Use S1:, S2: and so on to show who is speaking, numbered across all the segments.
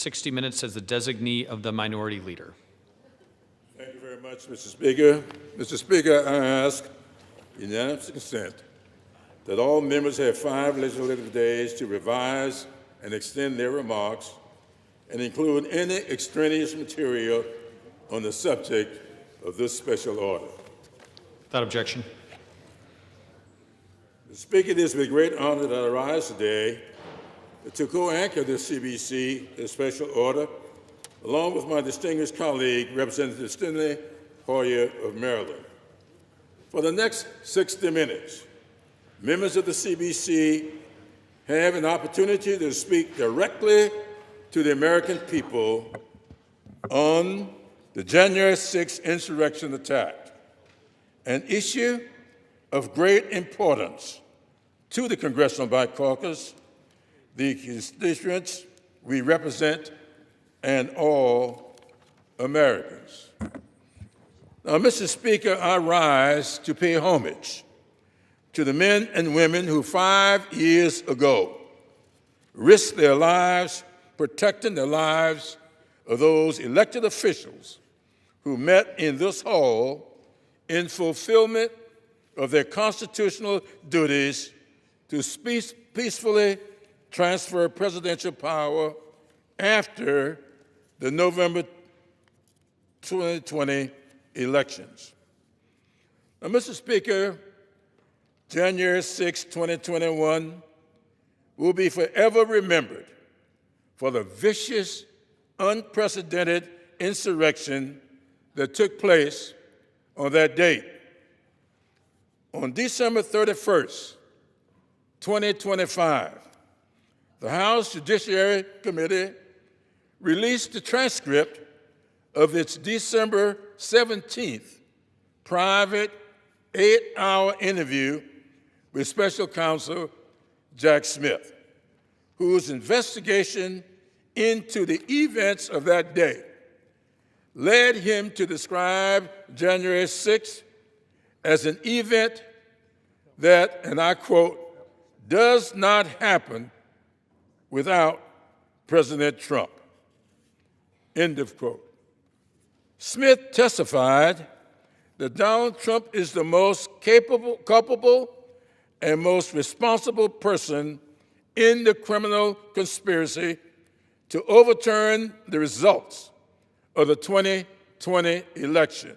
S1: 60 minutes as the designee of the minority leader.
S2: Thank you very much, Mr. Speaker. Mr. Speaker, I ask unanimous consent that all members have 5 legislative days to revise and extend their remarks and include any extraneous material on the subject of this special order.
S1: Without objection.
S2: Mr. Speaker, it is with great honor that I rise today to co-anchor this CBC, this special order, along with my distinguished colleague, Representative Steny Hoyer of Maryland. For the next 60 minutes, members of the CBC have an opportunity to speak directly to the American people on the January 6th insurrection attack, an issue of great importance to the Congressional Black Caucus, the constituents we represent, and all Americans. Now, Mr. Speaker, I rise to pay homage to the men and women who 5 years ago risked their lives protecting the lives of those elected officials who met in this hall in fulfillment of their constitutional duties to peacefully transfer presidential power after the November 2020 elections. Now, Mr. Speaker, January 6, 2021 will be forever remembered for the vicious, unprecedented insurrection that took place on that date. On December 31st, 2025, the House Judiciary Committee released the transcript of its December 17th private 8-hour interview with Special Counsel Jack Smith, whose investigation into the events of that day led him to describe January 6th as an event that, and I quote, does not happen without President Trump, end of quote. Smith testified that Donald Trump is the most culpable and most responsible person in the criminal conspiracy to overturn the results of the 2020 election.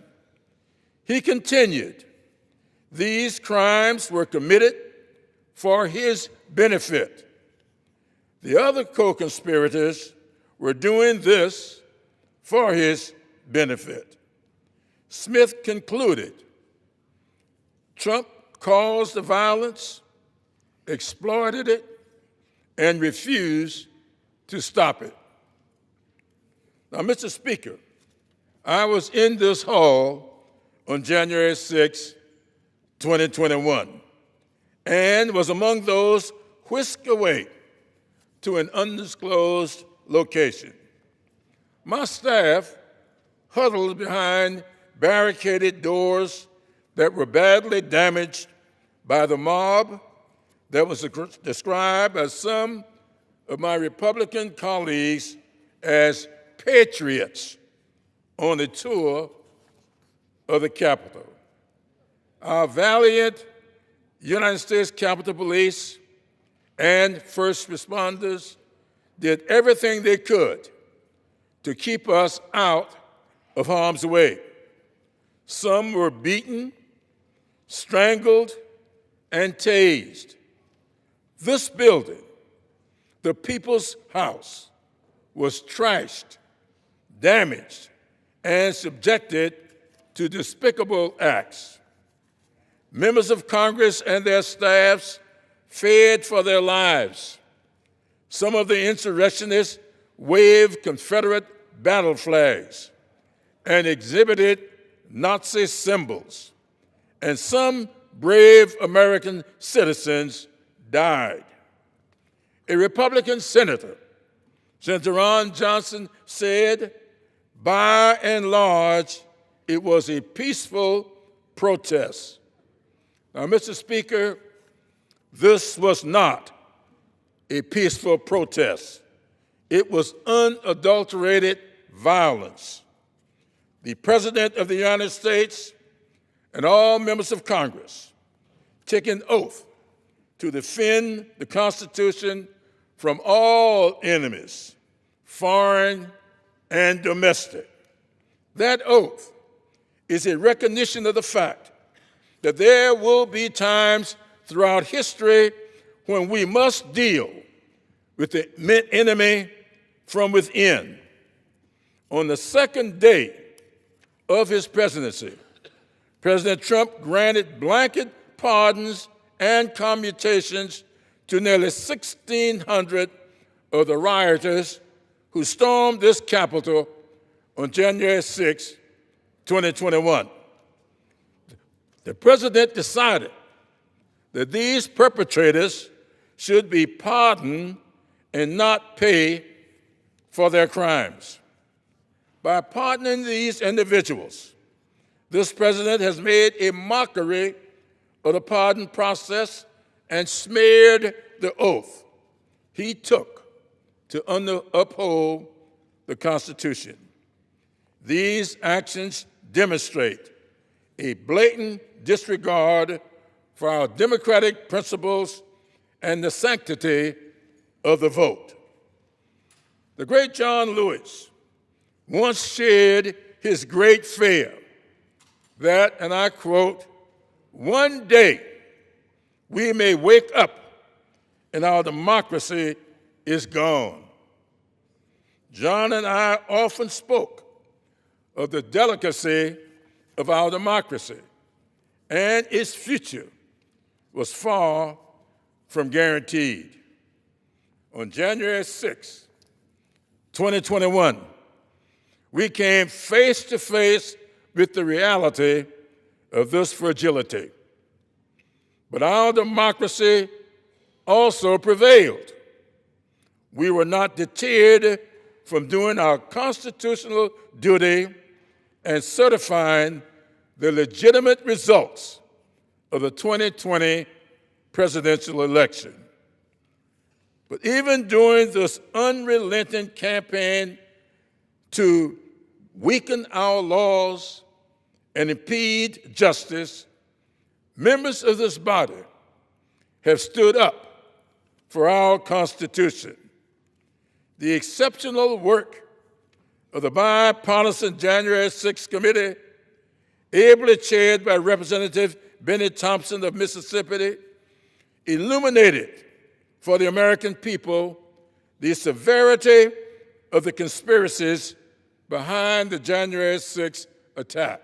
S2: He continued, these crimes were committed for his benefit. The other co-conspirators were doing this for his benefit. Smith concluded, Trump caused the violence, exploited it, and refused to stop it. Now, Mr. Speaker, I was in this hall on January 6, 2021, and was among those whisked away to an undisclosed location. My staff huddled behind barricaded doors that were badly damaged by the mob that was described by some of my Republican colleagues as patriots on a tour of the Capitol. Our valiant United States Capitol Police and first responders did everything they could to keep us out of harm's way. Some were beaten, strangled, and tased. This building, the People's House, was trashed, damaged, and subjected to despicable acts. Members of Congress and their staffs feared for their lives. Some of the insurrectionists waved Confederate battle flags and exhibited Nazi symbols, and some brave American citizens died. A Republican senator, Senator Ron Johnson, said, by and large, it was a peaceful protest. Now, Mr. Speaker, this was not a peaceful protest. It was unadulterated violence. The President of the United States and all members of Congress take an oath to defend the Constitution from all enemies, foreign and domestic. That oath is a recognition of the fact that there will be times throughout history when we must deal with the enemy from within. On the second day of his presidency, President Trump granted blanket pardons and commutations to nearly 1,600 of the rioters who stormed this Capitol on January 6, 2021. The president decided that these perpetrators should be pardoned and not pay for their crimes. By pardoning these individuals, this president has made a mockery of the pardon process and smeared the oath he took to uphold the Constitution. These actions demonstrate a blatant disregard for our democratic principles and the sanctity of the vote. The great John Lewis once shared his great fear that, and I quote, "One day we may wake up and our democracy is gone." John and I often spoke of the delicacy of our democracy, and its future was far from guaranteed. On January 6, 2021, we came face to face with the reality of this fragility. But our democracy also prevailed. We were not deterred from doing our constitutional duty and certifying the legitimate results of the 2020 presidential election. But even during this unrelenting campaign to weaken our laws and impede justice, members of this body have stood up for our Constitution. The exceptional work of the bipartisan January 6th committee, ably chaired by Representative Benny Thompson of Mississippi, illuminated for the American people the severity of the conspiracies behind the January 6th attack.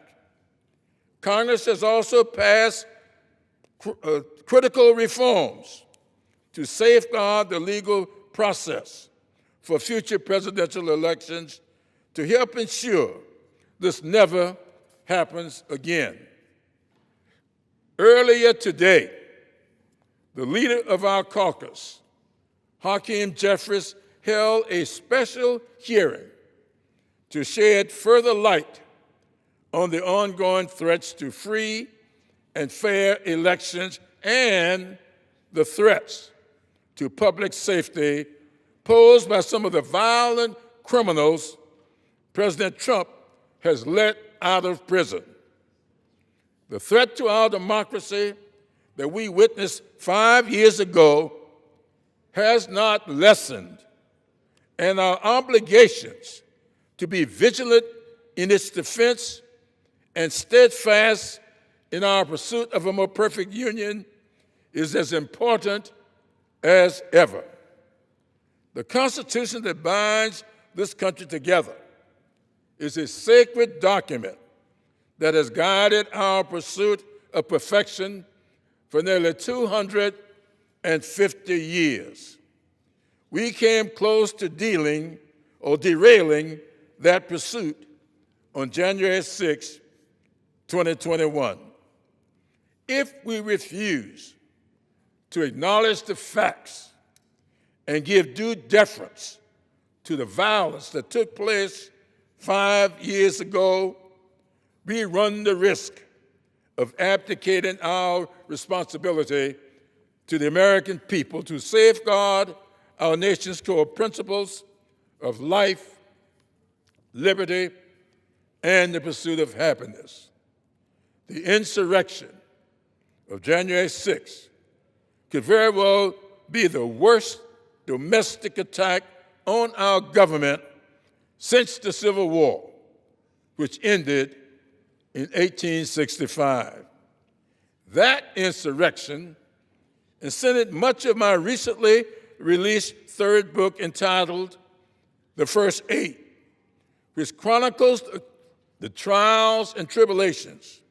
S2: Congress has also passed critical reforms to safeguard the legal process for future presidential elections to help ensure this never happens again. Earlier today, the leader of our caucus, Hakeem Jeffries, held a special hearing to shed further light on the ongoing threats to free and fair elections and the threats to public safety posed by some of the violent criminals President Trump has let out of prison. The threat to our democracy that we witnessed 5 years ago has not lessened, and our obligations to be vigilant in its defense and steadfast in our pursuit of a more perfect union is as important as ever. The Constitution that binds this country together is a sacred document that has guided our pursuit of perfection for nearly 250 years. We came close to derailing that pursuit on January 6, 2021. If we refuse to acknowledge the facts and give due deference to the violence that took place 5 years ago, we run the risk of abdicating our responsibility to the American people to safeguard our nation's core principles of life, liberty, and the pursuit of happiness. The insurrection of January 6th could very well be the worst domestic attack on our government since the Civil War, which ended in 1865. That insurrection incited much of my recently released third book entitled The First Eight, which chronicles the trials and tribulations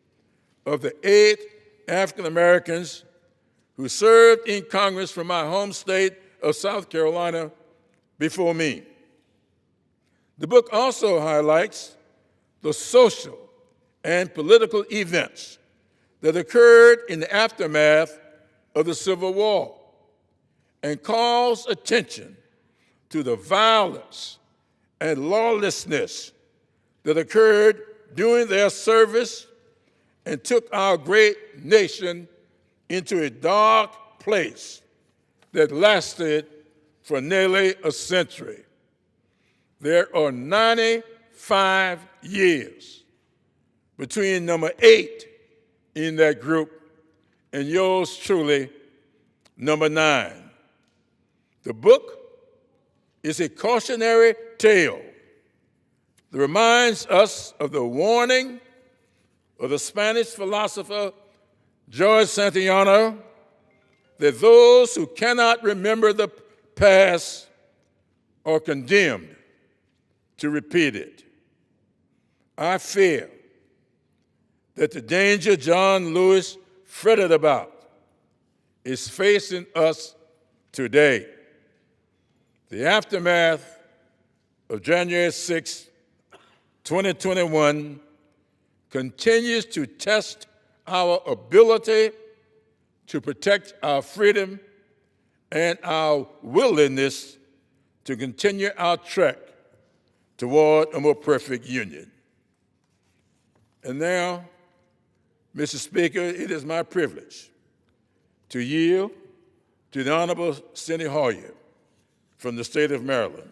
S2: of the 8 African Americans who served in Congress from my home state of South Carolina before me. The book also highlights the social and political events that occurred in the aftermath of the Civil War and calls attention to the violence and lawlessness that occurred during their service and took our great nation into a dark place that lasted for nearly a century. There are 95 years between number 8 in that group and yours truly, number 9. The book is a cautionary tale that reminds us of the warning of the Spanish philosopher George Santayana that those who cannot remember the past are condemned to repeat it. I fear that the danger John Lewis fretted about is facing us today. The aftermath of January 6, 2021 continues to test our ability to protect our freedom and our willingness to continue our trek toward a more perfect union. And now, Mr. Speaker, it is my privilege to yield to the Honorable Cindy Hoyer from the state of Maryland.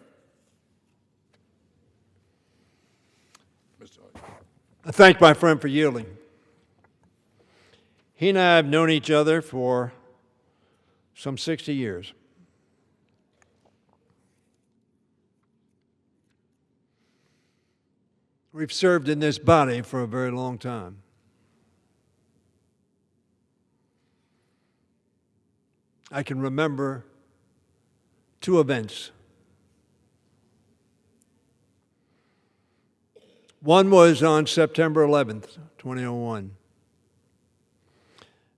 S2: Mr. Hoyer.
S3: I thank my friend for yielding. He and I have known each other for some 60 years. We've served in this body for a very long time. I can remember 2 events. One was on September 11th, 2001.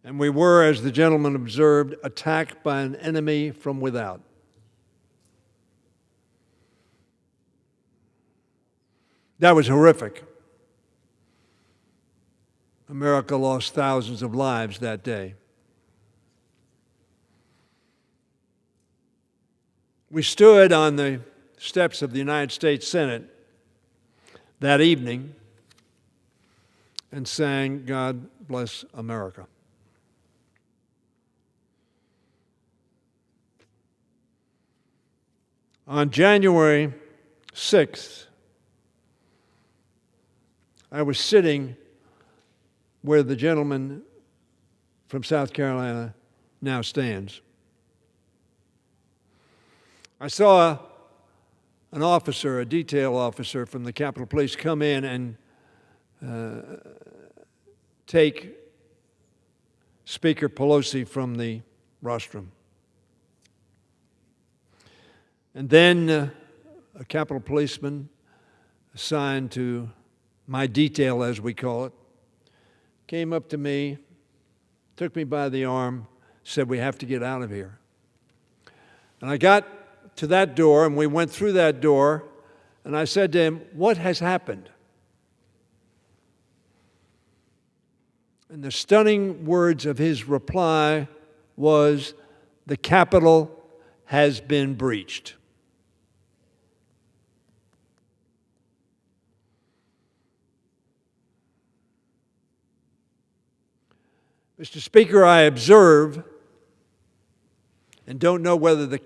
S3: And we were, as the gentleman observed, attacked by an enemy from without. That was horrific. America lost thousands of lives that day. We stood on the steps of the United States Senate that evening and sang, "God Bless America." On January 6th, I was sitting where the gentleman from South Carolina now stands. I saw an officer, a detail officer from the Capitol Police, come in and take Speaker Pelosi from the rostrum. And then a Capitol policeman assigned to my detail, as we call it, came up to me, took me by the arm, said, "We have to get out of here." And I got to that door, and we went through that door, and I said to him, "What has happened?" And the stunning words of his reply was, "The Capitol has been breached." Mr. Speaker, I observe and don't know whether the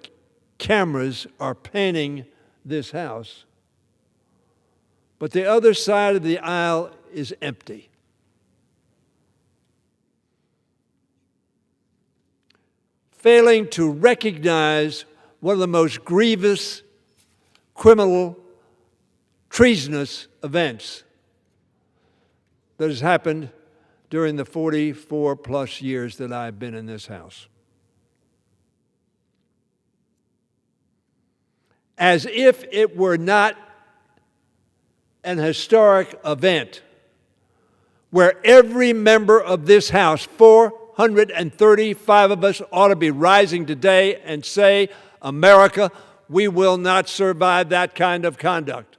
S3: cameras are panning this House, but the other side of the aisle is empty. Failing to recognize one of the most grievous, criminal, treasonous events that has happened during the 44-plus years that I've been in this House. As if it were not an historic event where every member of this House, 435 of us, ought to be rising today and say, America, we will not survive that kind of conduct.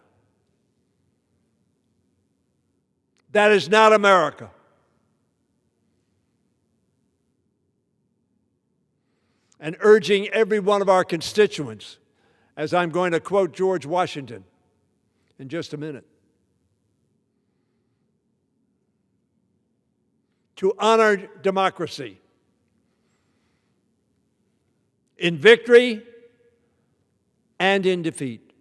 S3: That is not America. And urging every one of our constituents, as I'm going to quote George Washington in just a minute, to honor democracy in victory and in defeat.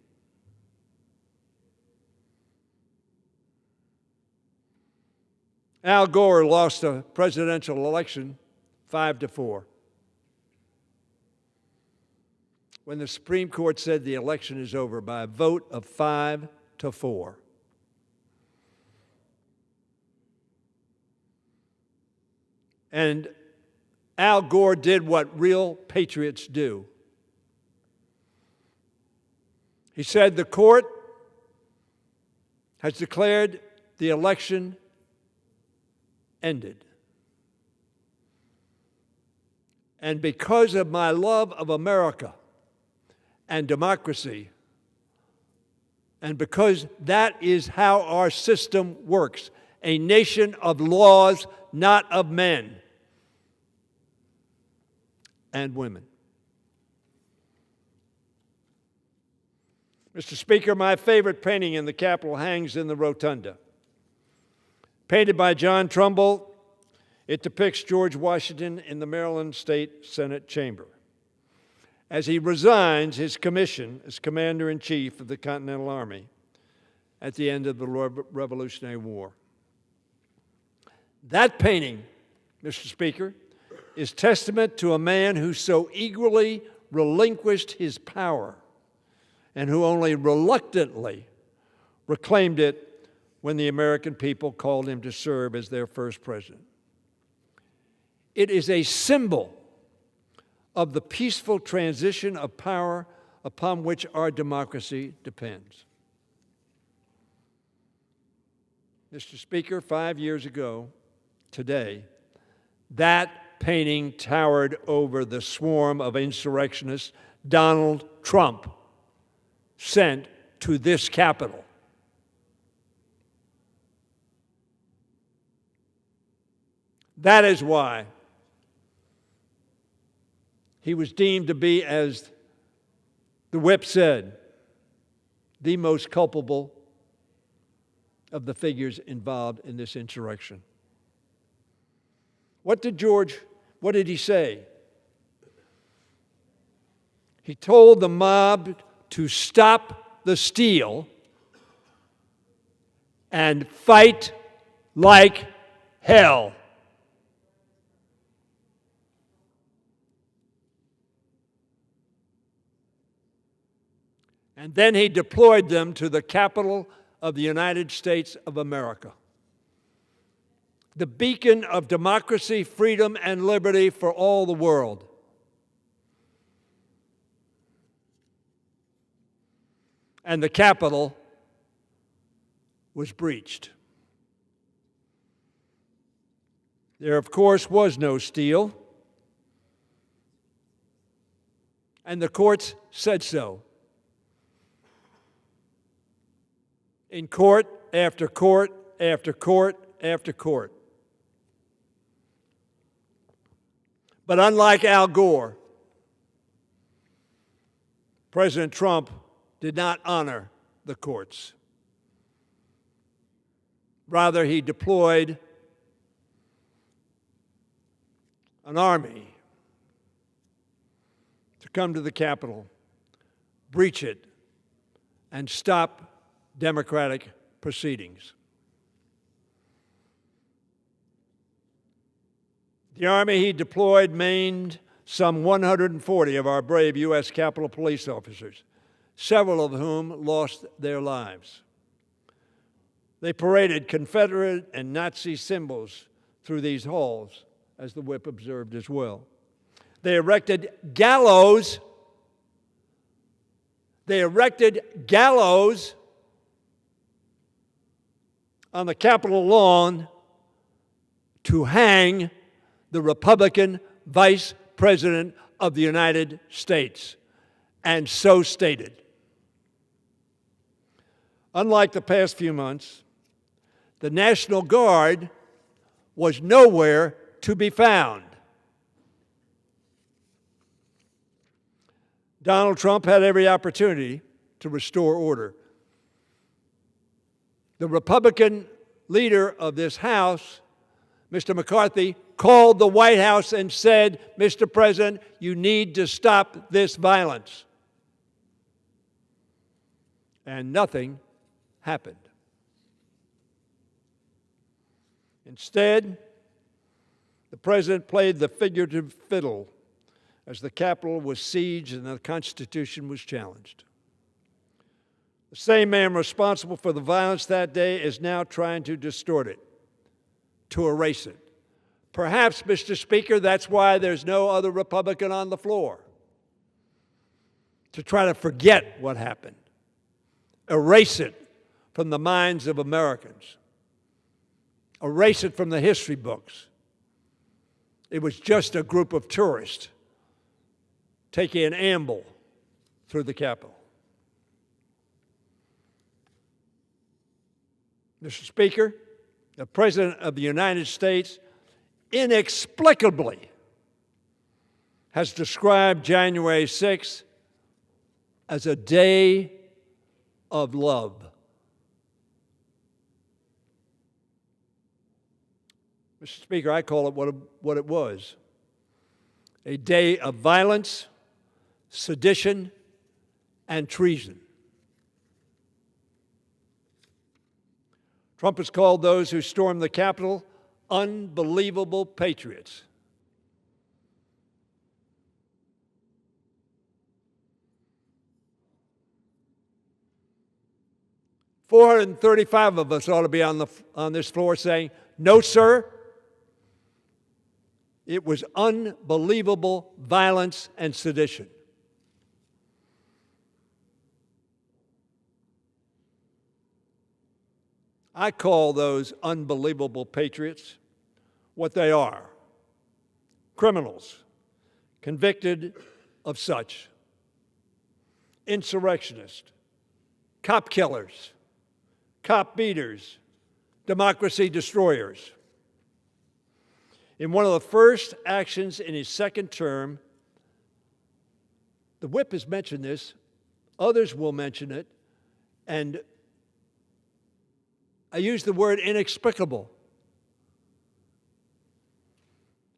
S3: Al Gore lost a presidential election 5-4. When the Supreme Court said the election is over by a vote of 5-4. And Al Gore did what real patriots do. He said the court has declared the election ended. And because of my love of America and democracy, and because that is how our system works, a nation of laws, not of men and women. Mr. Speaker, my favorite painting in the Capitol hangs in the rotunda. Painted by John Trumbull, it depicts George Washington in the Maryland State Senate chamber as he resigns his commission as Commander-in-Chief of the Continental Army at the end of the Revolutionary War. That painting, Mr. Speaker, is testament to a man who so eagerly relinquished his power and who only reluctantly reclaimed it when the American people called him to serve as their first president. It is a symbol of the peaceful transition of power upon which our democracy depends. Mr. Speaker, 5 years ago today, that painting towered over the swarm of insurrectionists Donald Trump sent to this Capitol. That is why he was deemed to be, as the whip said, the most culpable of the figures involved in this insurrection. What did he say? He told the mob to stop the steal and fight like hell. And then he deployed them to the Capitol of the United States of America, the beacon of democracy, freedom, and liberty for all the world. And the Capitol was breached. There, of course, was no steal, and the courts said so. In court after court after court after court. But unlike Al Gore, President Trump did not honor the courts. Rather, he deployed an army to come to the Capitol, breach it, and stop democratic proceedings. The Army he deployed maimed some 140 of our brave U.S. Capitol Police officers, several of whom lost their lives. They paraded Confederate and Nazi symbols through these halls, as the whip observed as well. They erected gallows. On the Capitol lawn to hang the Republican Vice President of the United States, and so stated. Unlike the past few months, the National Guard was nowhere to be found. Donald Trump had every opportunity to restore order. The Republican leader of this House, Mr. McCarthy, called the White House and said, "Mr. President, you need to stop this violence." And nothing happened. Instead, the President played the figurative fiddle as the Capitol was sieged and the Constitution was challenged. The same man responsible for the violence that day is now trying to distort it, to erase it. Perhaps, Mr. Speaker, that's why there's no other Republican on the floor, to try to forget what happened, erase it from the minds of Americans, erase it from the history books. It was just a group of tourists taking an amble through the Capitol. Mr. Speaker, the President of the United States inexplicably has described January 6th as a day of love. Mr. Speaker, I call it what it was: a day of violence, sedition, and treason. Trump has called those who stormed the Capitol unbelievable patriots. $435 of us ought to be on this floor saying, "No, sir, it was unbelievable violence and sedition." I call those unbelievable patriots what they are: criminals convicted of such, insurrectionists, cop killers, cop beaters, democracy destroyers. In one of the first actions in his second term, the whip has mentioned this, others will mention it, and I use the word inexplicable.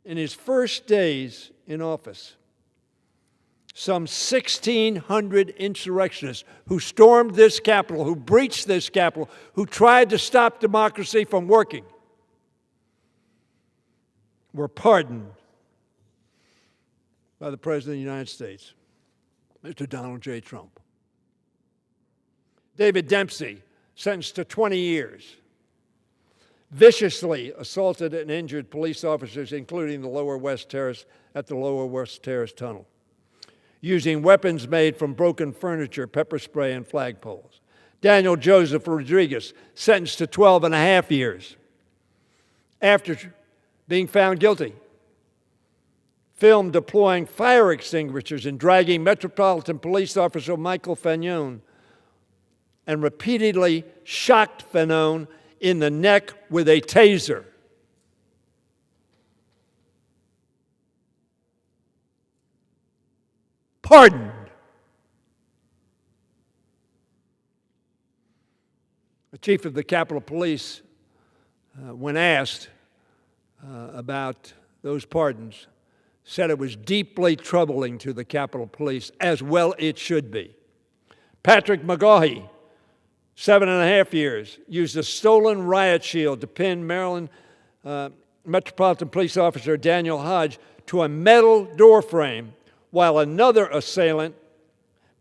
S3: In his first days in office, some 1,600 insurrectionists who stormed this Capitol, who breached this Capitol, who tried to stop democracy from working, were pardoned by the President of the United States, Mr. Donald J. Trump. David Dempsey, sentenced to 20 years, viciously assaulted and injured police officers, including the Lower West Terrace at the Lower West Terrace Tunnel, using weapons made from broken furniture, pepper spray, and flagpoles. Daniel Joseph Rodriguez, sentenced to 12 and a half years after being found guilty, filmed deploying fire extinguishers and dragging Metropolitan Police Officer Michael Fagnon, and repeatedly shocked Fagnon in the neck with a taser. Pardoned. The chief of the Capitol Police, when asked about those pardons, said it was deeply troubling to the Capitol Police, as well it should be. Patrick McGaughey, 7.5 years, used a stolen riot shield to pin Maryland Metropolitan Police Officer Daniel Hodge to a metal door frame, while another assailant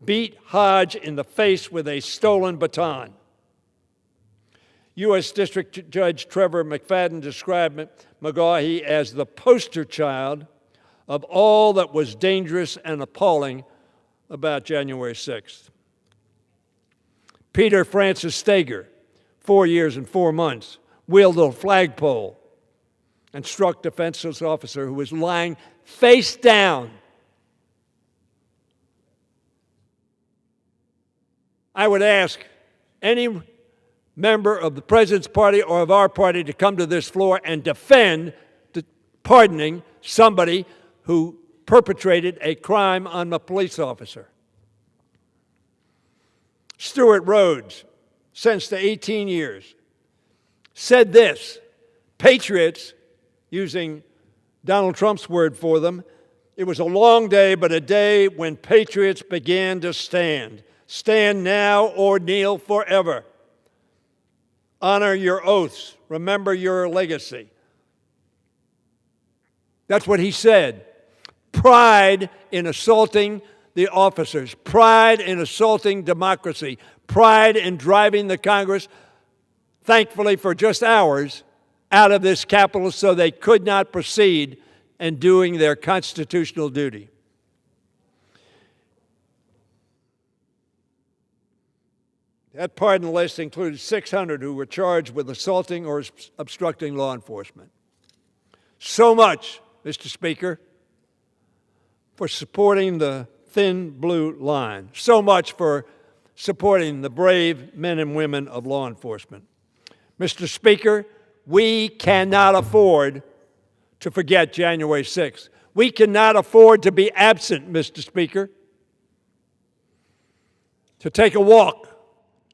S3: beat Hodge in the face with a stolen baton. U.S. District Judge Trevor McFadden described McGaughey as the poster child of all that was dangerous and appalling about January 6th. Peter Francis Stager, 4 years and 4 months, wielded a flagpole and struck a defenseless officer who was lying face down. I would ask any member of the President's party or of our party to come to this floor and defend pardoning somebody who perpetrated a crime on a police officer. Stuart Rhodes, sentenced to 18 years, said this: patriots, using Donald Trump's word for them, it was a long day, but a day when patriots began to stand. Stand now or kneel forever. Honor your oaths. Remember your legacy. That's what he said. Pride in assaulting the officers, pride in assaulting democracy, pride in driving the Congress, thankfully for just hours, out of this Capitol so they could not proceed in doing their constitutional duty. That pardon list included 600 who were charged with assaulting or obstructing law enforcement. So much, Mr. Speaker, for supporting the thin blue line. So much for supporting the brave men and women of law enforcement. Mr. Speaker, we cannot afford to forget January 6th. We cannot afford to be absent, Mr. Speaker, to take a walk,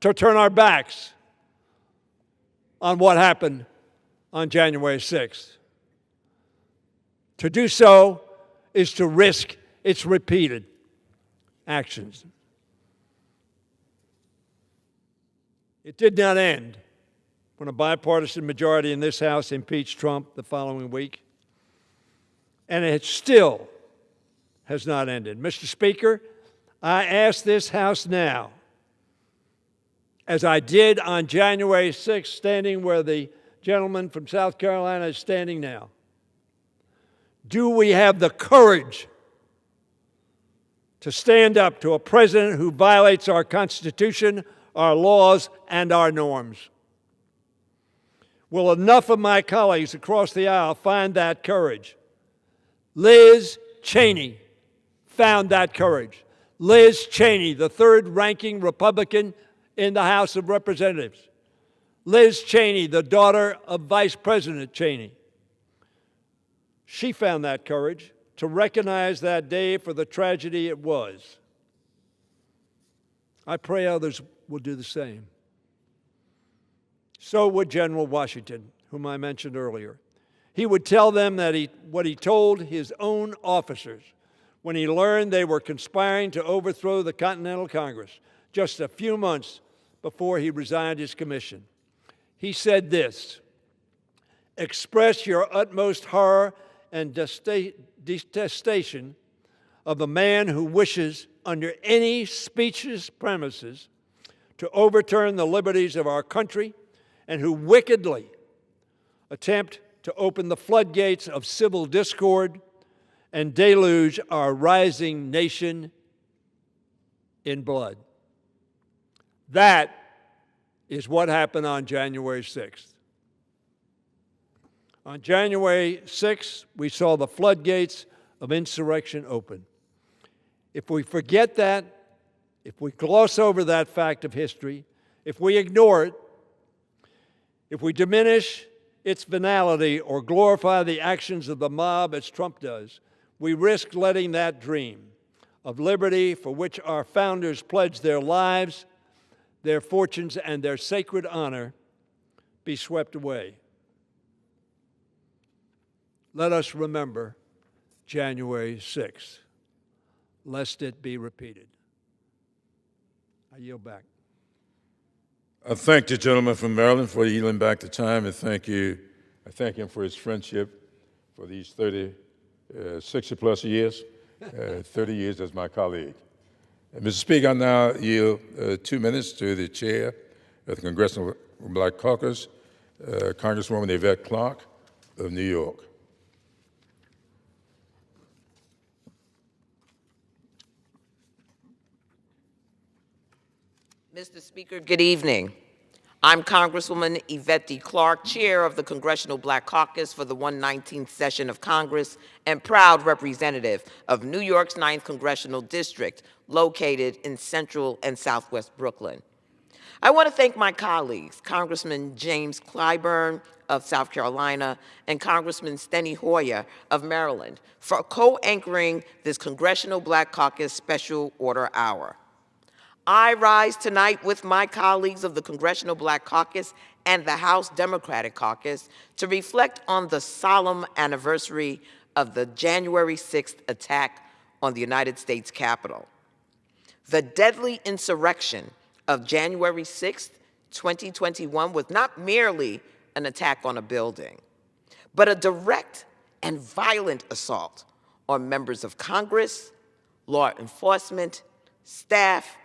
S3: to turn our backs on what happened on January 6th. To do so is to risk its repeated actions. It did not end when a bipartisan majority in this House impeached Trump the following week, and it still has not ended. Mr. Speaker, I ask this House now, as I did on January 6th, standing where the gentleman from South Carolina is standing now, do we have the courage to stand up to a president who violates our Constitution, our laws, and our norms? Will enough of my colleagues across the aisle find that courage? Liz Cheney found that courage. Liz Cheney, the third-ranking Republican in the House of Representatives. Liz Cheney, the daughter of Vice President Cheney. She found that courage to recognize that day for the tragedy it was. I pray others will do the same. So would General Washington, whom I mentioned earlier. He would tell them that what he told his own officers when he learned they were conspiring to overthrow the Continental Congress just a few months before he resigned his commission. He said this: express your utmost horror and detestation of the man who wishes, under any specious premises, to overturn the liberties of our country and who wickedly attempt to open the floodgates of civil discord and deluge our rising nation in blood. That is what happened on January 6th. On January 6th, we saw the floodgates of insurrection open. If we forget that, if we gloss over that fact of history, if we ignore it, if we diminish its venality or glorify the actions of the mob as Trump does, we risk letting that dream of liberty for which our founders pledged their lives, their fortunes, and their sacred honor be swept away. Let us remember January 6th, lest it be repeated. I yield back.
S2: I thank the gentleman from Maryland for yielding back the time, and I thank him for his friendship for these 60-plus years, 30 years as my colleague. Mr. Speaker, I now yield 2 minutes to the chair of the Congressional Black Caucus, Congresswoman Yvette Clarke of New York.
S4: Mr. Speaker, good evening. I'm Congresswoman Yvette D. Clarke, Chair of the Congressional Black Caucus for the 119th session of Congress and proud representative of New York's 9th Congressional District, located in central and southwest Brooklyn. I want to thank my colleagues, Congressman James Clyburn of South Carolina and Congressman Steny Hoyer of Maryland, for co-anchoring this Congressional Black Caucus Special Order Hour. I rise tonight with my colleagues of the Congressional Black Caucus and the House Democratic Caucus to reflect on the solemn anniversary of the January 6th attack on the United States Capitol. The deadly insurrection of January 6th, 2021 was not merely an attack on a building, but a direct and violent assault on members of Congress, law enforcement, staff,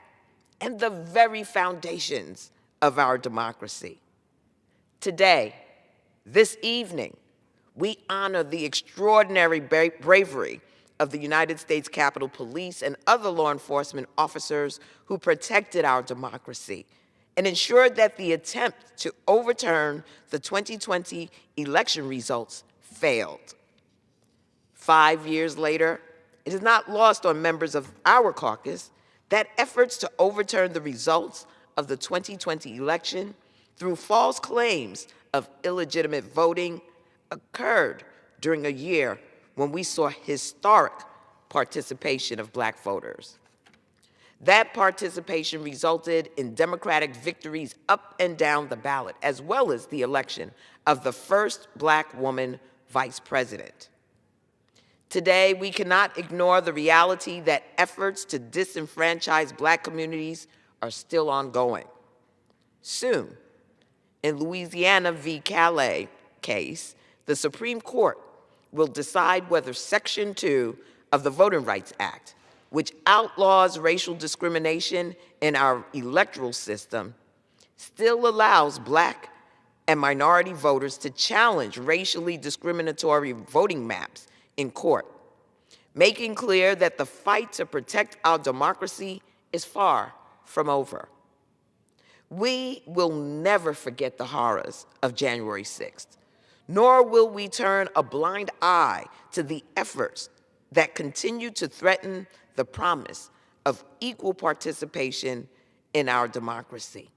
S4: and the very foundations of our democracy. Today, this evening, we honor the extraordinary bravery of the United States Capitol Police and other law enforcement officers who protected our democracy and ensured that the attempt to overturn the 2020 election results failed. 5 years later, it is not lost on members of our caucus that efforts to overturn the results of the 2020 election through false claims of illegitimate voting occurred during a year when we saw historic participation of Black voters. That participation resulted in Democratic victories up and down the ballot, as well as the election of the first Black woman vice president. Today, we cannot ignore the reality that efforts to disenfranchise Black communities are still ongoing. Soon, in Louisiana v. Calais case, the Supreme Court will decide whether Section 2 of the Voting Rights Act, which outlaws racial discrimination in our electoral system, still allows Black and minority voters to challenge racially discriminatory voting maps in court, making clear that the fight to protect our democracy is far from over. We will never forget the horrors of January 6th, nor will we turn a blind eye to the efforts that continue to threaten the promise of equal participation in our democracy,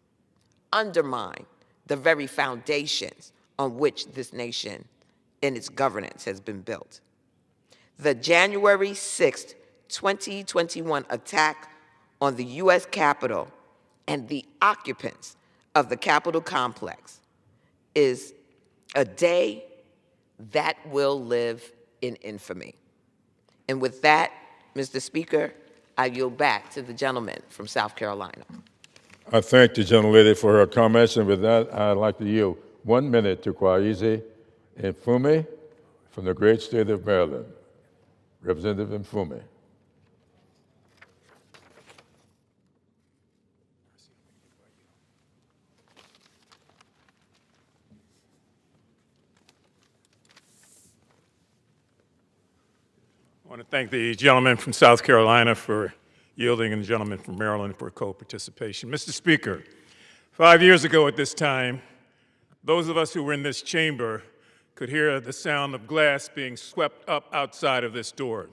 S4: undermine the very foundations on which this nation and its governance has been built. The January 6th, 2021 attack on the U.S. Capitol and the occupants of the Capitol complex is a day that will live in infamy. And with that, Mr. Speaker, I yield back to the gentleman from South Carolina.
S2: I thank the gentlelady for her comments, and with that, I'd like to yield 1 minute to Kwaize Mfume from the great state of Maryland. Representative Mfume.
S5: I want to thank the gentleman from South Carolina for yielding and the gentleman from Maryland for co-participation. Mr. Speaker, 5 years ago at this time, those of us who were in this chamber could hear the sound of glass being swept up outside of this door.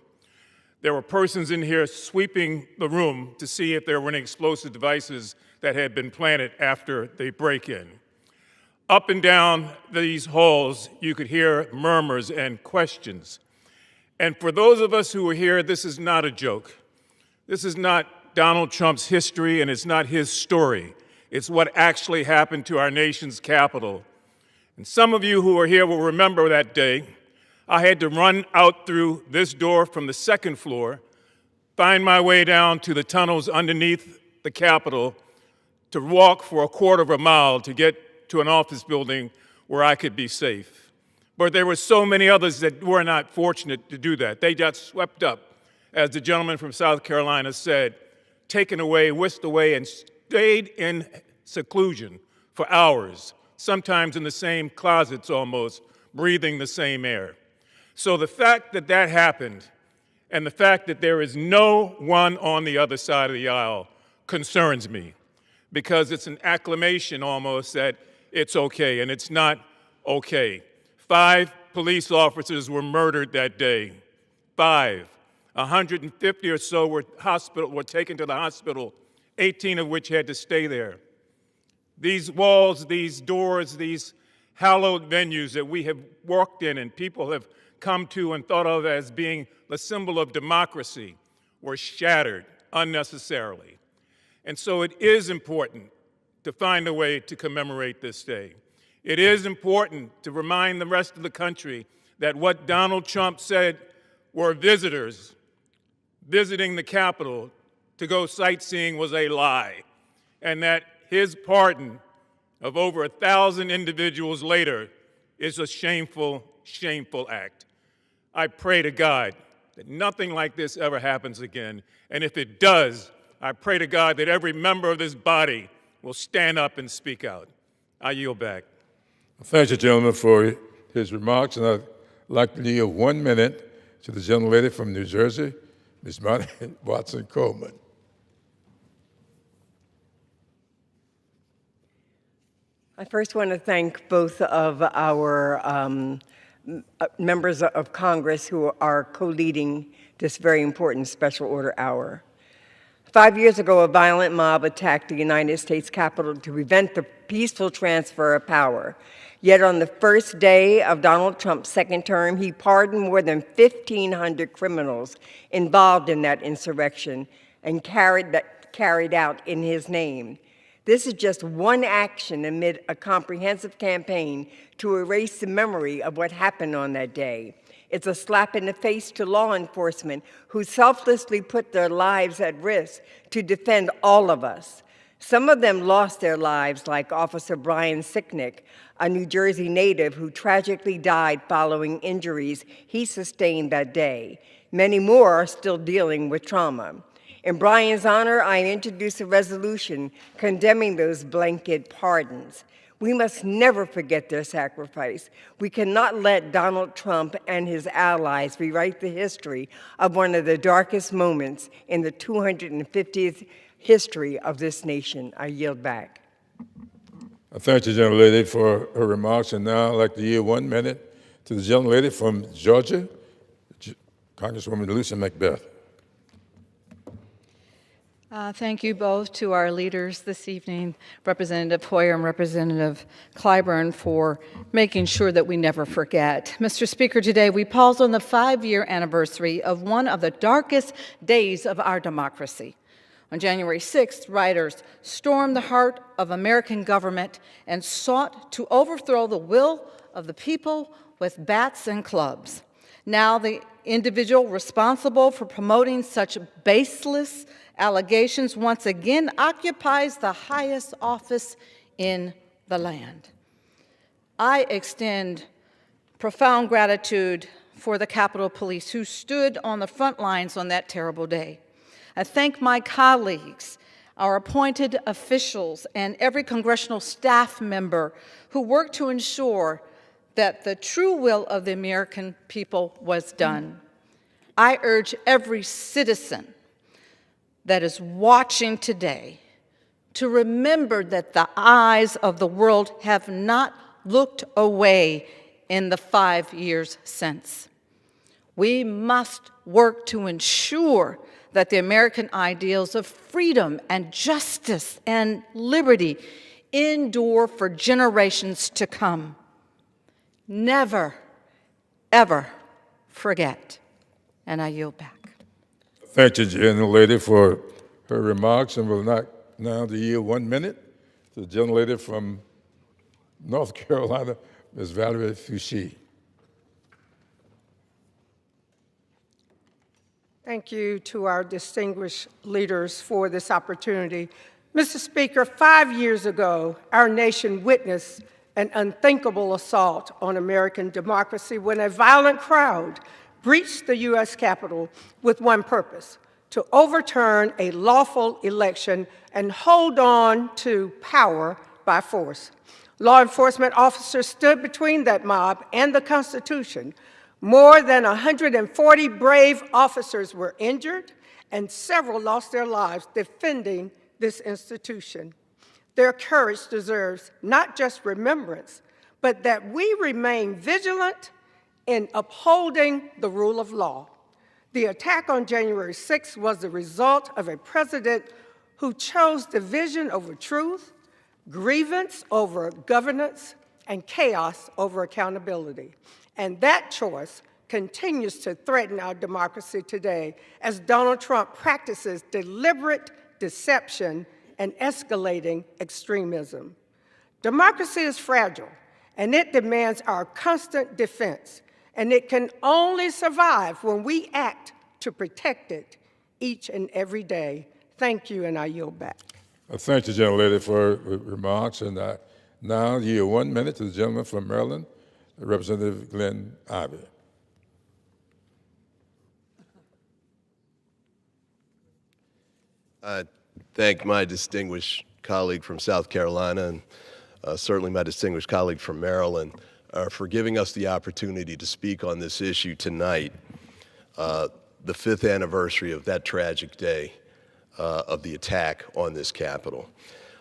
S5: There were persons in here sweeping the room to see if there were any explosive devices that had been planted after the break-in. Up and down these halls, you could hear murmurs and questions. And for those of us who were here, this is not a joke. This is not Donald Trump's history, and it's not his story. It's what actually happened to our nation's capital. And some of you who are here will remember that day. I had to run out through this door from the second floor, find my way down to the tunnels underneath the Capitol to walk for a quarter of a mile to get to an office building where I could be safe. But there were so many others that were not fortunate to do that. They got swept up, as the gentleman from South Carolina said, taken away, whisked away, and stayed in seclusion for hours, sometimes in the same closets almost, breathing the same air. So the fact that that happened, and the fact that there is no one on the other side of the aisle concerns me, because it's an acclamation almost that it's okay, and it's not okay. 5 police officers were murdered that day. 5. 150 or so were taken to the hospital, 18 of which had to stay there. These walls, these doors, these hallowed venues that we have walked in and people have come to and thought of as being the symbol of democracy were shattered unnecessarily. And so it is important to find a way to commemorate this day. It is important to remind the rest of the country that what Donald Trump said were visitors visiting the Capitol to go sightseeing was a lie, and that his pardon of over 1,000 individuals later is a shameful, shameful act. I pray to God that nothing like this ever happens again, and if it does, I pray to God that every member of this body will stand up and speak out. I yield back.
S2: Thank you, gentleman, for his remarks, and I'd like to yield 1 minute to the gentlelady from New Jersey, Ms. Marty Watson-Coleman.
S6: I first want to thank both of our members of Congress who are co-leading this very important special order hour. 5 years ago, a violent mob attacked the United States Capitol to prevent the peaceful transfer of power. Yet on the first day of Donald Trump's second term, he pardoned more than 1,500 criminals involved in that insurrection and carried out in his name. This is just one action amid a comprehensive campaign to erase the memory of what happened on that day. It's a slap in the face to law enforcement who selflessly put their lives at risk to defend all of us. Some of them lost their lives, like Officer Brian Sicknick, a New Jersey native who tragically died following injuries he sustained that day. Many more are still dealing with trauma. In Brian's honor, I introduced a resolution condemning those blanket pardons. We must never forget their sacrifice. We cannot let Donald Trump and his allies rewrite the history of one of the darkest moments in the 250th history of this nation. I yield back.
S2: I thank you, gentlelady, for her remarks, and now I'd like to yield 1 minute to the gentlelady from Georgia, Congresswoman Lucy Macbeth.
S7: Thank you both to our leaders this evening, Representative Hoyer and Representative Clyburn, for making sure that we never forget. Mr. Speaker, today we pause on the 5-year anniversary of one of the darkest days of our democracy. On January 6th, rioters stormed the heart of American government and sought to overthrow the will of the people with bats and clubs. Now the individual responsible for promoting such baseless allegations once again occupies the highest office in the land. I extend profound gratitude for the Capitol Police who stood on the front lines on that terrible day. I thank my colleagues, our appointed officials, and every congressional staff member who worked to ensure that the true will of the American people was done. I urge every citizen that is watching today to remember that the eyes of the world have not looked away in the 5 years since. We must work to ensure that the American ideals of freedom and justice and liberty endure for generations to come. Never, ever forget. And I yield back.
S2: Thank you, gentlelady, for her remarks, and we'll now yield 1 minute to the gentlelady from North Carolina, Ms. Valerie Fouché.
S8: Thank you to our distinguished leaders for this opportunity. Mr. Speaker, 5 years ago, our nation witnessed an unthinkable assault on American democracy when a violent crowd breached the U.S. Capitol with one purpose: to overturn a lawful election and hold on to power by force. Law enforcement officers stood between that mob and the Constitution. More than 140 brave officers were injured, and several lost their lives defending this institution. Their courage deserves not just remembrance, but that we remain vigilant in upholding the rule of law. The attack on January 6th was the result of a president who chose division over truth, grievance over governance, and chaos over accountability. And that choice continues to threaten our democracy today as Donald Trump practices deliberate deception and escalating extremism. Democracy is fragile, and it demands our constant defense, and it can only survive when we act to protect it each and every day. Thank you, and I yield back.
S2: Thank the gentlelady for her remarks, and I now yield 1 minute to the gentleman from Maryland, Representative Glenn Ivey.
S9: I thank my distinguished colleague from South Carolina and certainly my distinguished colleague from Maryland for giving us the opportunity to speak on this issue tonight, the 5th anniversary of that tragic day of the attack on this Capitol.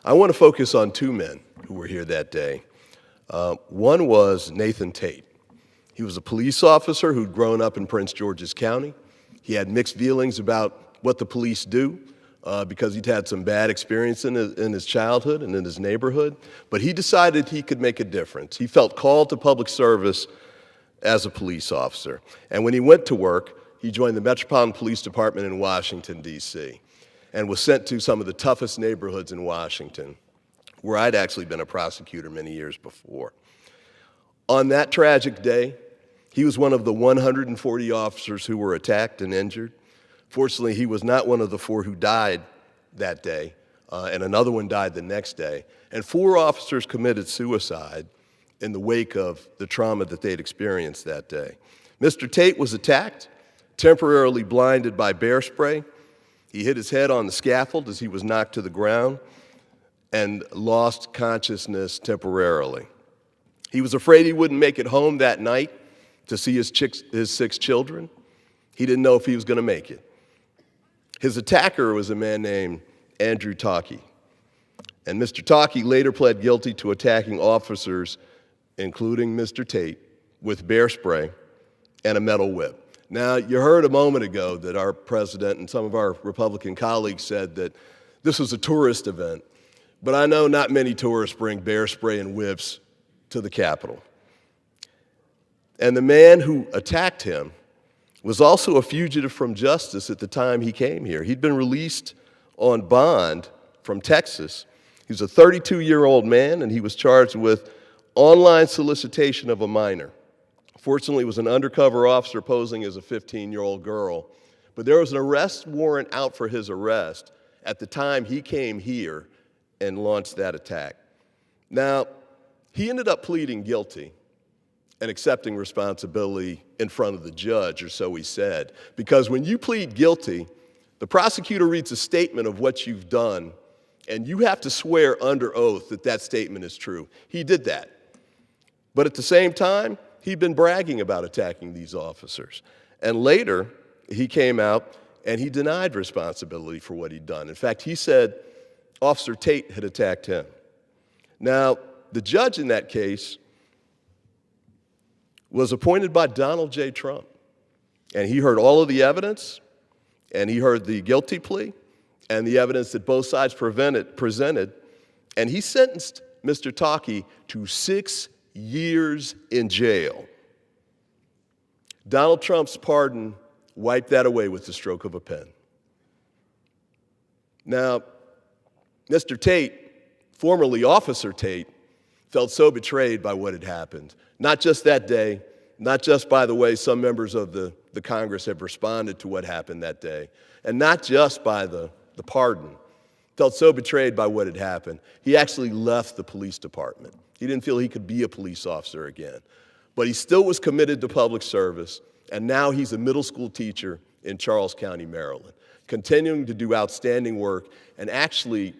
S9: I want to focus on 2 men who were here that day. One was Nathan Tate. He was a police officer who'd grown up in Prince George's County. He had mixed feelings about what the police do because he'd had some bad experience in his childhood and in his neighborhood, but he decided he could make a difference. He felt called to public service as a police officer. And when he went to work, he joined the Metropolitan Police Department in Washington, D.C., and was sent to some of the toughest neighborhoods in Washington, where I'd actually been a prosecutor many years before. On that tragic day, he was one of the 140 officers who were attacked and injured. Fortunately, he was not one of the 4 who died that day, and another one died the next day. And 4 officers committed suicide in the wake of the trauma that they'd experienced that day. Mr. Tate was attacked, temporarily blinded by bear spray. He hit his head on the scaffold as he was knocked to the ground and lost consciousness temporarily. He was afraid he wouldn't make it home that night to see his 6 children. He didn't know if he was going to make it. His attacker was a man named Andrew Talkie. And Mr. Talkie later pled guilty to attacking officers, including Mr. Tate, with bear spray and a metal whip. Now, you heard a moment ago that our president and some of our Republican colleagues said that this was a tourist event, but I know not many tourists bring bear spray and whips to the Capitol. And the man who attacked him was also a fugitive from justice at the time he came here. He'd been released on bond from Texas. He was a 32-year-old man, and he was charged with online solicitation of a minor. Fortunately, he was an undercover officer posing as a 15-year-old girl, but there was an arrest warrant out for his arrest at the time he came here and launched that attack. Now, he ended up pleading guilty and accepting responsibility in front of the judge, or so he said, because when you plead guilty, the prosecutor reads a statement of what you've done, and you have to swear under oath that that statement is true. He did that. But at the same time, he'd been bragging about attacking these officers. And later, he came out and he denied responsibility for what he'd done. In fact, he said Officer Tate had attacked him. Now, the judge in that case was appointed by Donald J. Trump. And he heard all of the evidence, and he heard the guilty plea, and the evidence that both sides presented, and he sentenced Mr. Talkie to 6 years in jail. Donald Trump's pardon wiped that away with the stroke of a pen. Now, Mr. Tate, formerly Officer Tate, felt so betrayed by what had happened. Not just that day, not just by the way some members of the the Congress have responded to what happened that day, and not just by the pardon. Felt so betrayed by what had happened, he actually left the police department. He didn't feel he could be a police officer again. But he still was committed to public service, and now he's a middle school teacher in Charles County, Maryland, continuing to do outstanding work. And actually,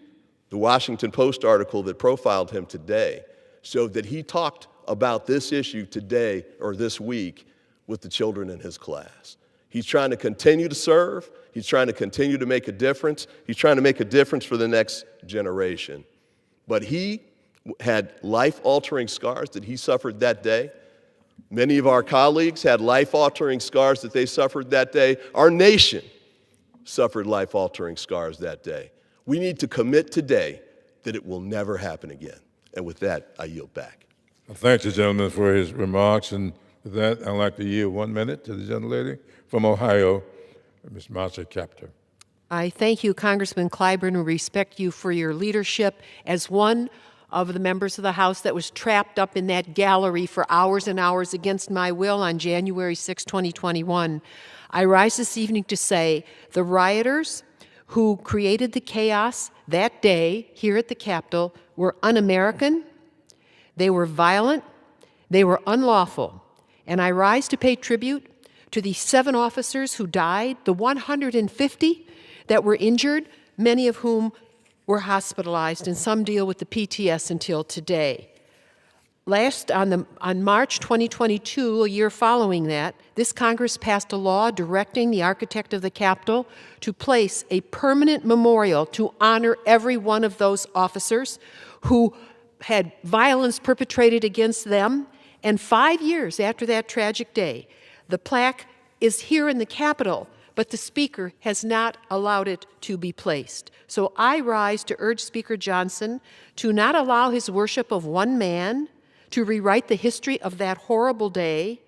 S9: the Washington Post article that profiled him today showed that he talked about this issue today or this week with the children in his class. He's trying to continue to serve. He's trying to continue to make a difference. He's trying to make a difference for the next generation. But he had life-altering scars that he suffered that day. Many of our colleagues had life-altering scars that they suffered that day. Our nation suffered life-altering scars that day. We need to commit today that it will never happen again. And with that, I yield back.
S2: I thank the gentleman for his remarks. And with that, I'd like to yield 1 minute to the gentlelady from Ohio, Ms. Marcia Kaptur.
S10: I thank you, Congressman Clyburn, and respect you for your leadership as one of the members of the House that was trapped up in that gallery for hours and hours against my will on January 6, 2021. I rise this evening to say the rioters who created the chaos that day here at the Capitol were un-American, they were violent, they were unlawful. And I rise to pay tribute to the 7 officers who died, the 150 that were injured, many of whom were hospitalized, and some deal with the PTS until today. On March 2022, a year following that, this Congress passed a law directing the architect of the Capitol to place a permanent memorial to honor every one of those officers who had violence perpetrated against them. And 5 years after that tragic day, the plaque is here in the Capitol, but the Speaker has not allowed it to be placed. So I rise to urge Speaker Johnson to not allow his worship of one man to rewrite the history of that horrible day.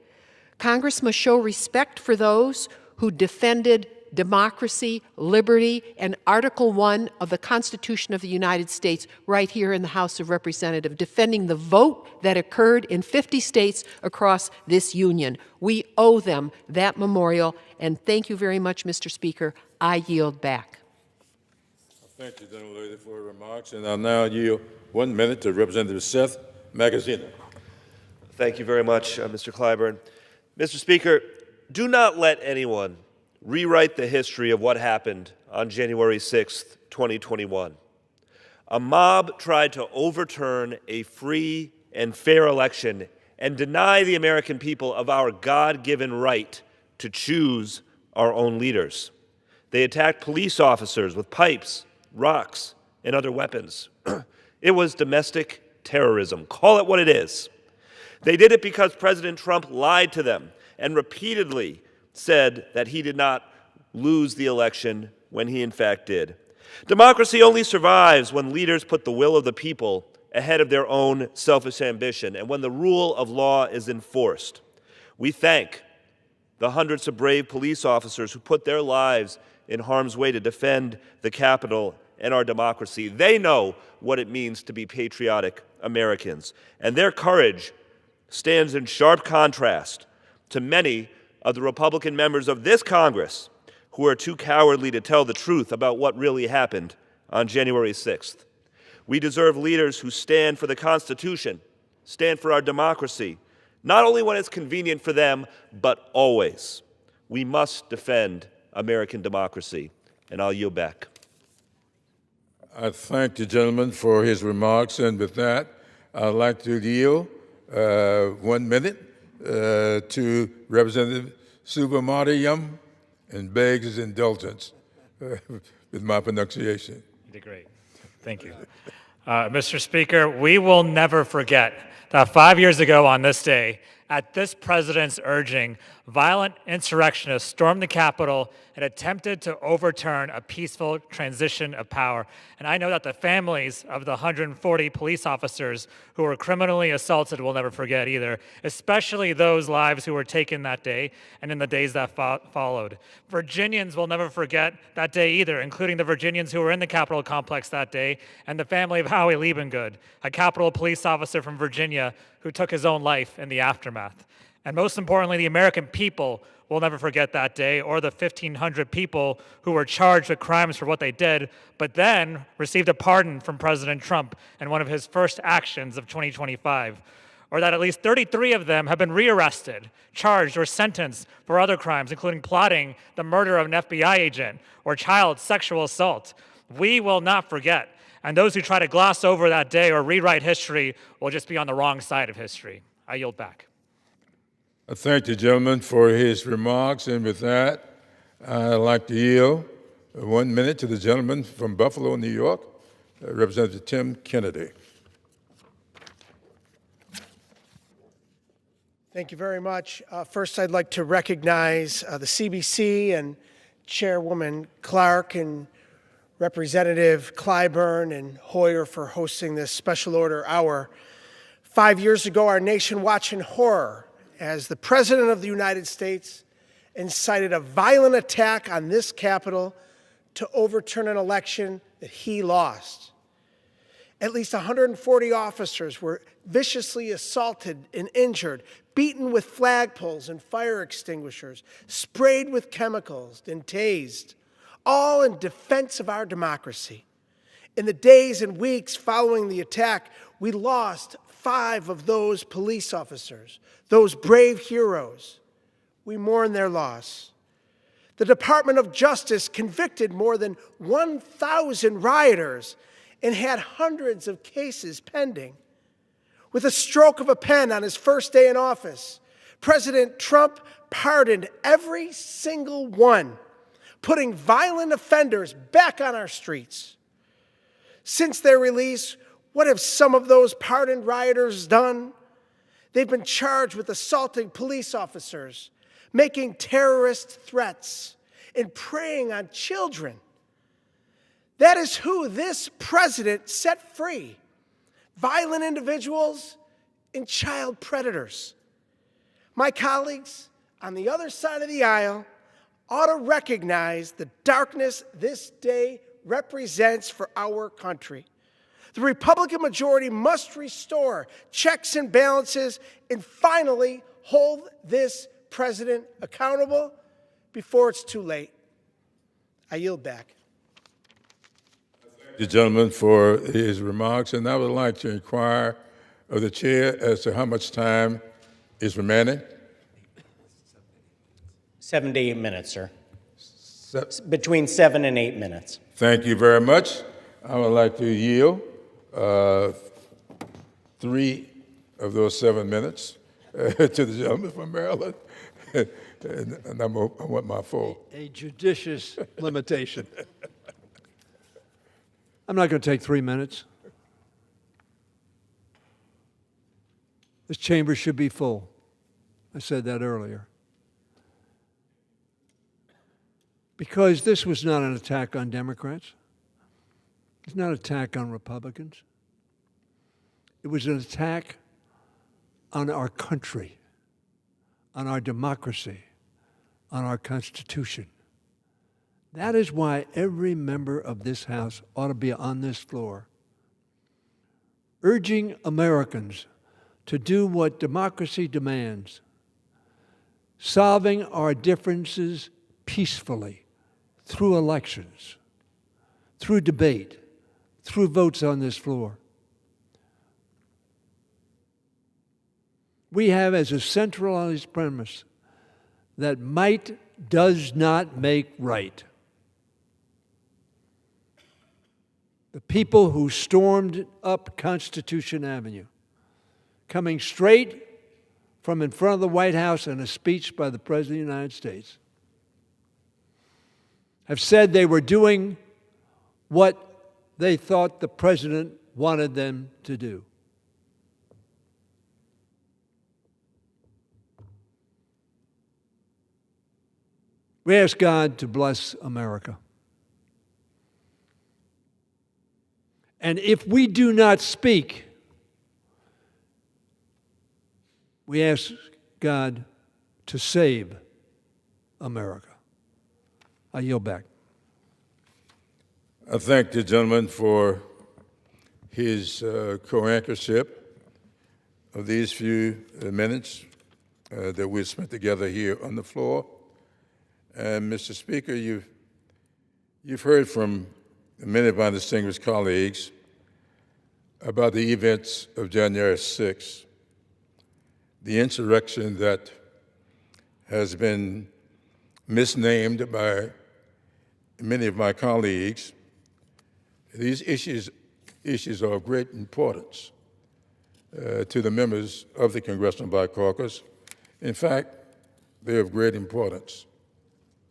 S10: Congress must show respect for those who defended democracy, liberty, and Article 1 of the Constitution of the United States right here in the House of Representatives, defending the vote that occurred in 50 states across this union. We owe them that memorial, and thank you very much, Mr. Speaker. I yield back.
S2: Thank you, gentlelady, for your remarks. And I'll now yield 1 minute to Representative Seth Magaziner.
S11: Thank you very much, Mr. Clyburn. Mr. Speaker, do not let anyone rewrite the history of what happened on January 6th, 2021. A mob tried to overturn a free and fair election and deny the American people of our God-given right to choose our own leaders. They attacked police officers with pipes, rocks, and other weapons. It was domestic terrorism. Call it what it is. They did it because President Trump lied to them and repeatedly said that he did not lose the election when he in fact did. Democracy only survives when leaders put the will of the people ahead of their own selfish ambition and when the rule of law is enforced. We thank the hundreds of brave police officers who put their lives in harm's way to defend the Capitol and our democracy. They know what it means to be patriotic Americans, and their courage stands in sharp contrast to many of the Republican members of this Congress who are too cowardly to tell the truth about what really happened on January 6th. We deserve leaders who stand for the Constitution, stand for our democracy, not only when it's convenient for them, but always. We must defend American democracy, and I'll yield back.
S2: I thank the gentleman for his remarks, and with that, I'd like to yield 1 minute to Representative Subramaniam and begs his indulgence with my pronunciation.
S12: You did great. Thank you. Mr. Speaker, we will never forget that 5 years ago on this day, at this president's urging, violent insurrectionists stormed the Capitol and attempted to overturn a peaceful transition of power. And I know that the families of the 140 police officers who were criminally assaulted will never forget either, especially those lives who were taken that day and in the days that followed. Virginians will never forget that day either, including the Virginians who were in the Capitol complex that day and the family of Howie Liebengood, a Capitol police officer from Virginia who took his own life in the aftermath. And most importantly, the American people will never forget that day, or the 1,500 people who were charged with crimes for what they did, but then received a pardon from President Trump in one of his first actions of 2025. Or that at least 33 of them have been rearrested, charged, or sentenced for other crimes, including plotting the murder of an FBI agent or child sexual assault. We will not forget, and those who try to gloss over that day or rewrite history will just be on the wrong side of history. I yield back.
S2: I thank the gentleman for his remarks, and with that, I'd like to yield 1 minute to the gentleman from Buffalo, New York, Representative Tim Kennedy.
S13: Thank you very much. First, I'd like to recognize the CBC and Chairwoman Clark and Representative Clyburn and Hoyer for hosting this special order hour. 5 years ago, our nation watched in horror as the President of the United States incited a violent attack on this Capitol to overturn an election that he lost. At least 140 officers were viciously assaulted and injured, beaten with flagpoles and fire extinguishers, sprayed with chemicals and tased, all in defense of our democracy. In the days and weeks following the attack, we lost 5 of those police officers, those brave heroes. We mourn their loss. The Department of Justice convicted more than 1,000 rioters and had hundreds of cases pending. With a stroke of a pen on his first day in office, President Trump pardoned every single one, putting violent offenders back on our streets. Since their release, what have some of those pardoned rioters done? They've been charged with assaulting police officers, making terrorist threats, and preying on children. That is who this president set free: violent individuals and child predators. My colleagues on the other side of the aisle ought to recognize the darkness this day represents for our country. The Republican majority must restore checks and balances and finally hold this president accountable before it's too late. I yield back.
S2: The gentleman for his remarks, and I would like to inquire of the chair as to how much time is remaining.
S14: 7 to 8 minutes, sir. Between 7 and 8 minutes.
S2: Thank you very much. I would like to yield 3 of those 7 minutes to the gentleman from Maryland, and I want my full.
S3: A judicious limitation. I'm not going to take 3 minutes. This chamber should be full. I said that earlier. Because this was not an attack on Democrats. It's not an attack on Republicans. It was an attack on our country, on our democracy, on our Constitution. That is why every member of this House ought to be on this floor, urging Americans to do what democracy demands, solving our differences peacefully through elections, through debate, through votes on this floor. We have as a centralized premise that might does not make right. The people who stormed up Constitution Avenue, coming straight from in front of the White House in a speech by the President of the United States, have said they were doing what they thought the President wanted them to do. We ask God to bless America. And if we do not speak, we ask God to save America. I yield back.
S2: I thank the gentleman for his co-anchorship of these few minutes that we've spent together here on the floor. And Mr. Speaker, you've heard from many of my distinguished colleagues about the events of January 6th, the insurrection that has been misnamed by many of my colleagues. These issues are of great importance to the members of the Congressional Black Caucus. In fact, they're of great importance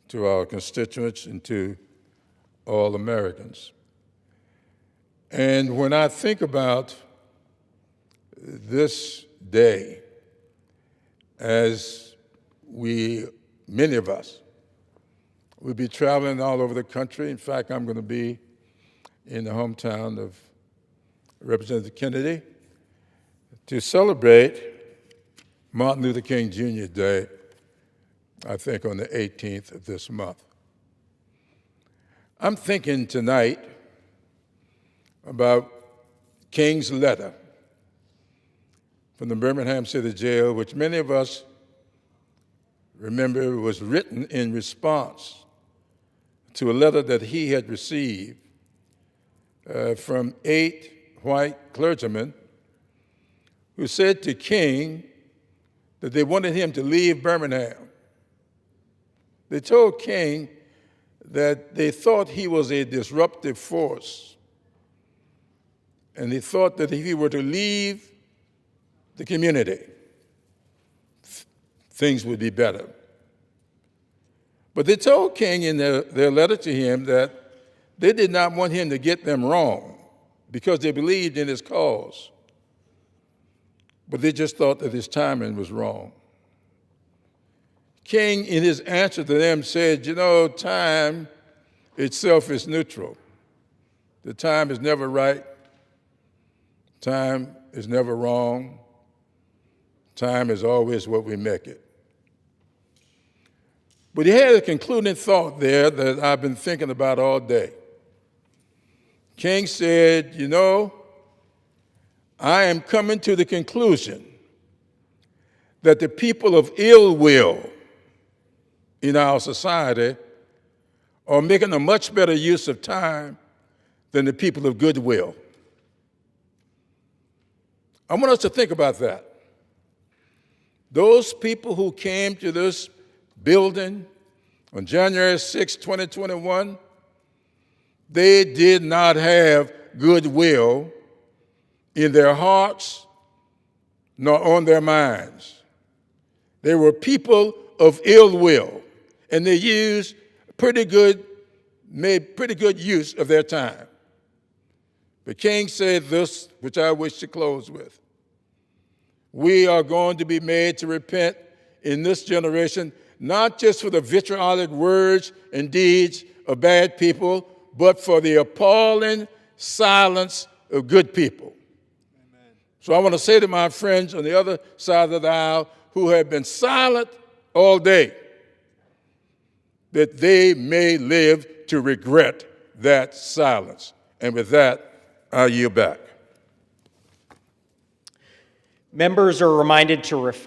S2: to our constituents and to all Americans. And when I think about this day, as many of us, will be traveling all over the country. In fact, I'm going to be in the hometown of Representative Kennedy to celebrate Martin Luther King Jr. Day, I think on the 18th of this month. I'm thinking tonight about King's letter from the Birmingham City Jail, which many of us remember was written in response to a letter that he had received from 8 white clergymen who said to King that they wanted him to leave Birmingham. They told King that they thought he was a disruptive force, and they thought that if he were to leave the community, things would be better. But they told King in their letter to him that they did not want him to get them wrong because they believed in his cause, but they just thought that his timing was wrong. King, in his answer to them, said, you know, time itself is neutral. The time is never right. Time is never wrong. Time is always what we make it. But he had a concluding thought there that I've been thinking about all day. King said, you know, I am coming to the conclusion that the people of ill will in our society are making a much better use of time than the people of goodwill. I want us to think about that. Those people who came to this building on January 6, 2021, they did not have goodwill in their hearts nor on their minds. They were people of ill will, and they made pretty good use of their time. But King said this, which I wish to close with. We are going to be made to repent in this generation, not just for the vitriolic words and deeds of bad people, but for the appalling silence of good people. Amen. So I want to say to my friends on the other side of the aisle who have been silent all day, that they may live to regret that silence. And with that, I yield back.
S14: Members are reminded to refrain